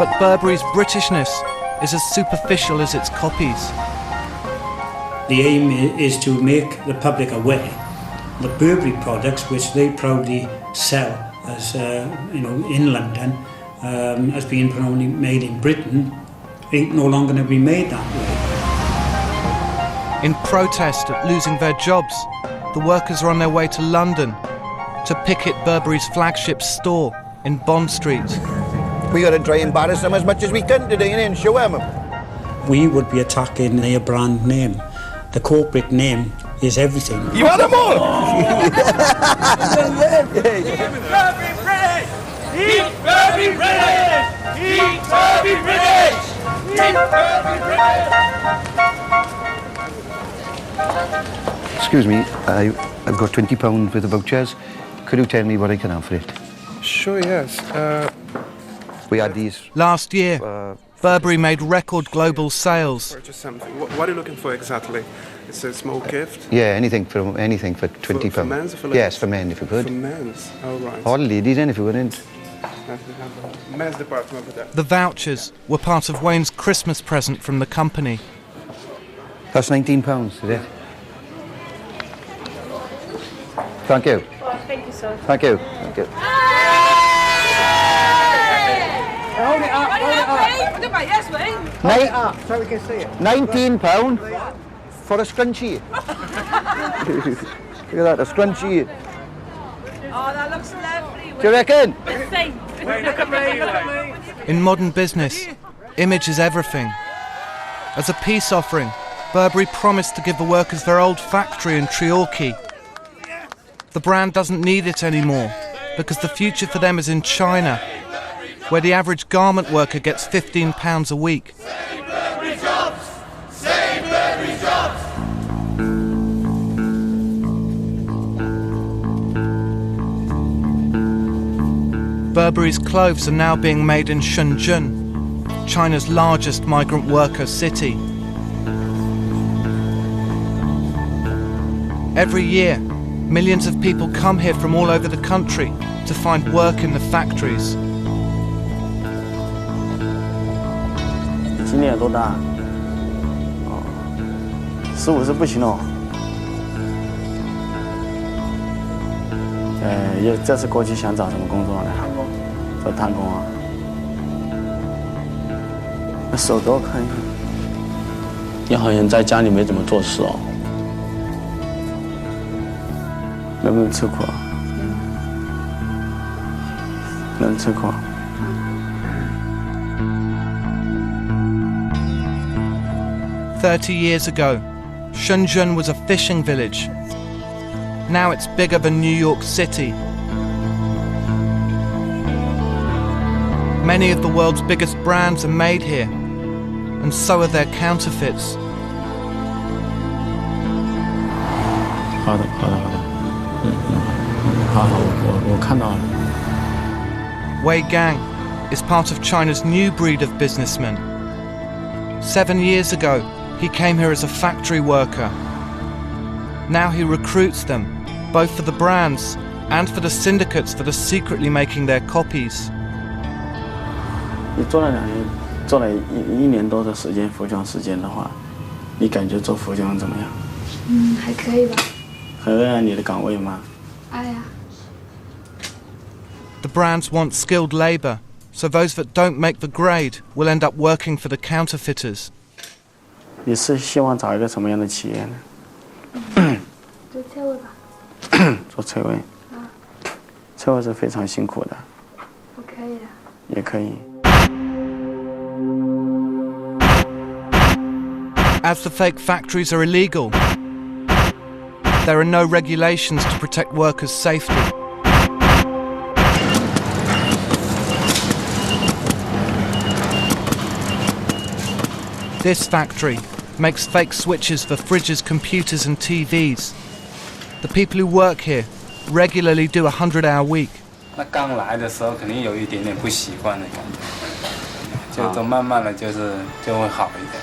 But Burberry's Britishness is as superficial as its copies. The aim is to make the public aware that Burberry products, which they proudly sell as in London, as being predominantly made in Britain, ain't no longer going to be made that way. In protest at losing their jobs, the workers are on their way to London to picket Burberry's flagship store in Bond Street. We got to try and embarrass them as much as we can today and show them. We would be attacking their brand name. The corporate name is everything. You want them all? Burberry British! Eat Burberry British! Eat Burberry British! Eat Burberry British! Excuse me, I've got £20 worth of vouchers. Could you tell me what I can have for it? Sure, yes. We had these. Last year, Burberry made record global sales. Purchase something. What are you looking for exactly? It's a small gift? Yeah, anything for £20. For men's or for ladies? Yes, for men, if you could. For men's, oh right. Or ladies, then, if you wouldn't. Men's department over there. The vouchers were part of Wayne's Christmas present from the company. That's £19, is it? Thank you. Oh, thank you, sir. Thank you. Thank you. Hold it up, hold it up. Yes, Wayne. Hold it up so we can see it. £19 for a scrunchie. Look at that, a scrunchie. Oh, that looks lovely. Do you reckon? Same. Look at me, look at me. In modern business, image is everything. As a peace offering, Burberry promised to give the workers their old factory in Treorchy. The brand doesn't need it anymore because the future for them is in China, where the average garment worker gets £15 a week. Save Burberry jobs! Save Burberry jobs! Burberry's clothes are now being made in Shenzhen, China's largest migrant worker city. Every year, millions of people come here from all over the country to find work in the factories. 今年有多大？15是不行哦。这次过去想找什么工作呢？探工。做探工啊。那手给我看一看。你好像在家里没怎么做事哦。能不能吃苦啊？能吃苦。 30 years ago, Shenzhen was a fishing village. Now it's bigger than New York City. Many of the world's biggest brands are made here, and so are their counterfeits. 好的，好，我看到了。 Wei Gang is part of China's new breed of businessmen. 7 years ago, he came here as a factory worker. Now he recruits them, both for the brands and for the syndicates that are secretly making their copies. 你做了2年，做了一年多的时间服装时间的话，你感觉做服装怎么样？还可以吧。很爱你的岗位吗？爱呀。 The brands want skilled labour, so those that don't make the grade will end up working for the counterfeiters. 你是希望找一个什么样的企业呢？做车位吧。做车位。车位是非常辛苦的。我可以的。也可以。 As the fake factories are illegal, there are no regulations to protect workers' safety. This factory makes fake switches for fridges, computers and TVs. The people who work here regularly do a 100-hour week. 那刚来的时候肯定有一点点不习惯的感觉，就慢慢的就会好一点。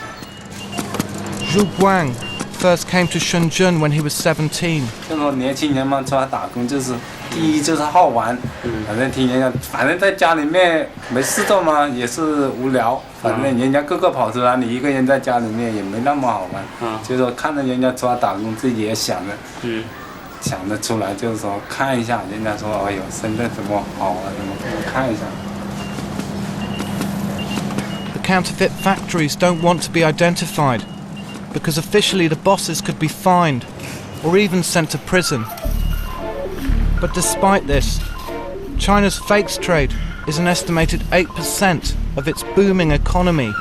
Zhu Guang first came to Shenzhen when he was 17. 这种年轻人嘛，出来打工就是第一就是好玩，反正听人家，反正在家里面没事做嘛，也是无聊，反正人家个个跑出来，你一个人在家里面也没那么好玩。就是说看着人家出来打工，自己也想着，想得出来，就是说看一下，人家说哎呦深圳怎么好啊，怎么看一下。The counterfeit factories don't want to be identified because officially the bosses could be fined or even sent to prison. But despite this, China's fakes trade is an estimated 8% of its booming economy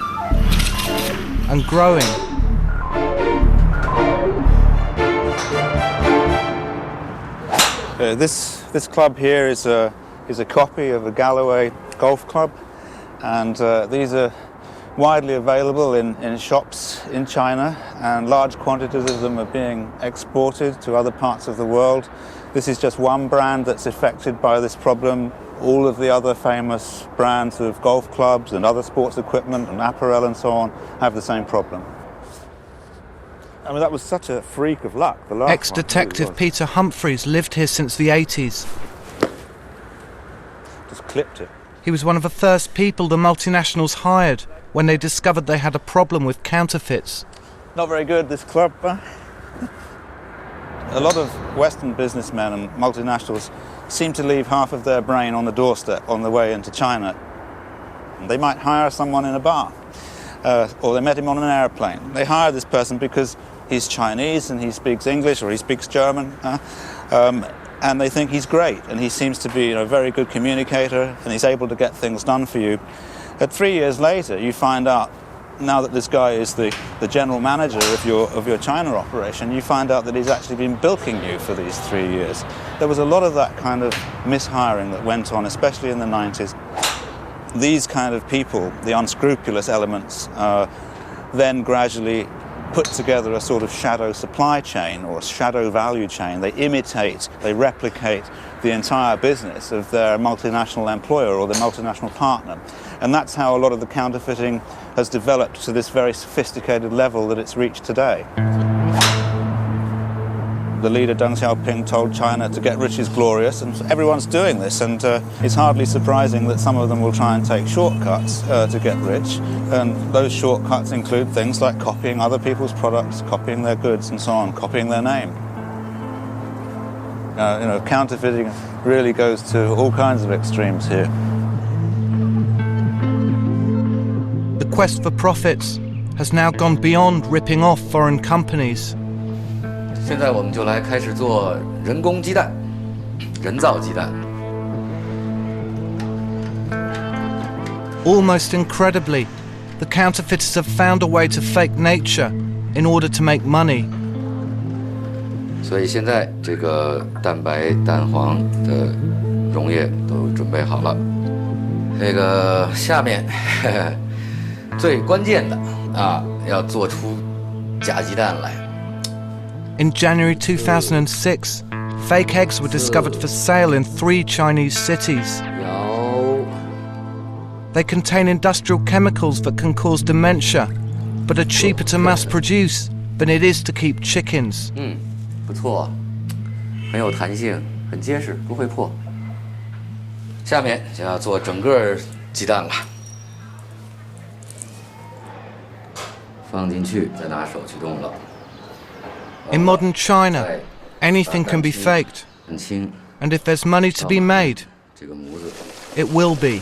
and growing. This club here is a copy of a Galloway golf club, and these are widely available in shops in China, and large quantities of them are being exported to other parts of the world. This is just one brand that's affected by this problem. All of the other famous brands of golf clubs and other sports equipment and apparel and so on have the same problem. I mean, that was such a freak of luck. Ex-detective Peter Humphreys lived here since the 80s. Just clipped it. He was one of the first people the multinationals hired when they discovered they had a problem with counterfeits. Not very good, this club, huh? A lot of Western businessmen and multinationals seem to leave half of their brain on the doorstep on the way into China. They might hire someone in a bar, or they met him on an airplane. They hire this person because he's Chinese and he speaks English or he speaks German, and they think he's great and he seems to be a very good communicator and he's able to get things done for you. But 3 years later, you find out, now that this guy is the general manager of your China operation, you find out that he's actually been bilking you for these 3 years. There was a lot of that kind of mishiring that went on, especially in the 90s. These kind of people, the unscrupulous elements, then gradually put together a sort of shadow supply chain or a shadow value chain. They imitate, they replicate the entire business of their multinational employer or their multinational partner. And that's how a lot of the counterfeiting has developed to this very sophisticated level that it's reached today. The leader Deng Xiaoping told China to get rich is glorious, and everyone's doing this, and it's hardly surprising that some of them will try and take shortcuts to get rich, and those shortcuts include things like copying other people's products, copying their goods and so on, copying their name. Counterfeiting really goes to all kinds of extremes here. The quest for profits has now gone beyond ripping off foreign companies. 现在我们就来开始做人工鸡蛋，人造鸡蛋。Almost incredibly, the counterfeiters have found a way to fake nature in order to make money. 所以现在这个蛋白蛋黄的溶液都准备好了。这个下面最关键的要做出假鸡蛋来。 In January 2006, fake eggs were discovered for sale in 3 Chinese cities. They contain industrial chemicals that can cause dementia, but are cheaper to mass produce than it is to keep chickens. 不错，很有弹性，很结实，不会破。下面就要做整个鸡蛋了，放进去，再拿手去动了。 In modern China, anything can be faked. And if there's money to be made, it will be.